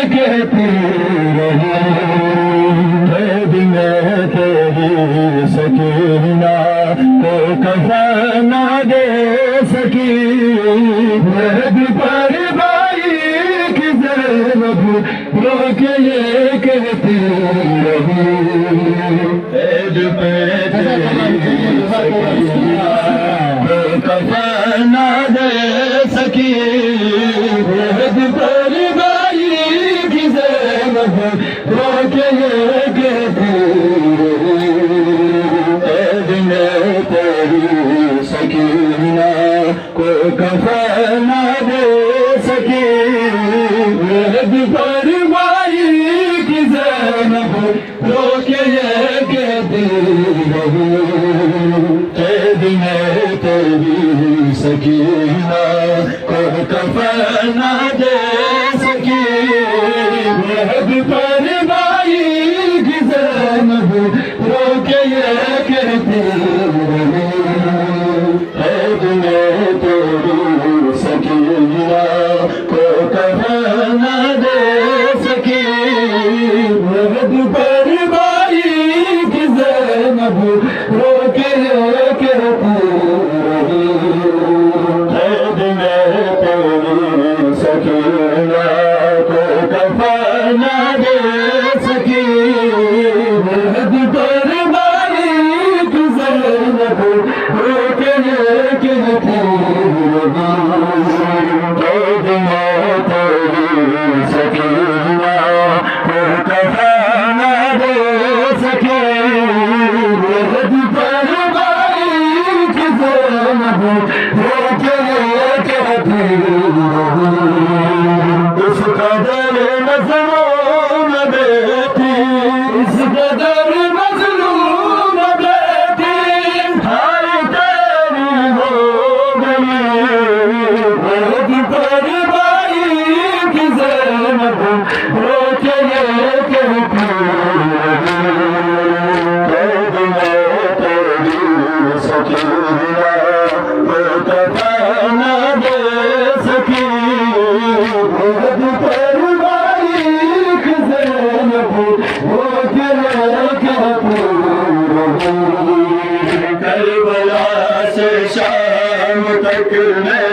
कहती रही दिन तेरी सकीना को कफन ना दे सकी मेहदी पर भाई की ज़ैनब रो के ये कहती रही पे तेरी सकीना को कफन ना दे सकी मेहदी पर भाई की ज़ैनब रो के ये कहती सकीना को कफन ना दे सकी मेहदी पर भाई की ज़ैनब रो के ये कहती रही तेरी सकीना को कफन ना दे सकी मेहदी पर भाई की ज़ैनब रो के ये कहती रही सकीना को कफन ना दे सकी मेहदी पर भाई की ज़ैनब रो के कहती रही सकीना को कफन ना दे सकी मेहदी पर भाई की ज़ैनब रो के कहती सकीना को कफन ना दे सकी मेहदी पर भाई की ज़ैनब रो के कहती इस कदर मज़लूम बेटी इस कदर मज़लूम बेटी हाय तेरी हो गई मेहदी पर भाई की ज़ैनब रो के ये कहती सकीना को कफन ना दे सकी मेहदी पर भाई की ज़ैनब रो के कहती करबला से शाम तक मैं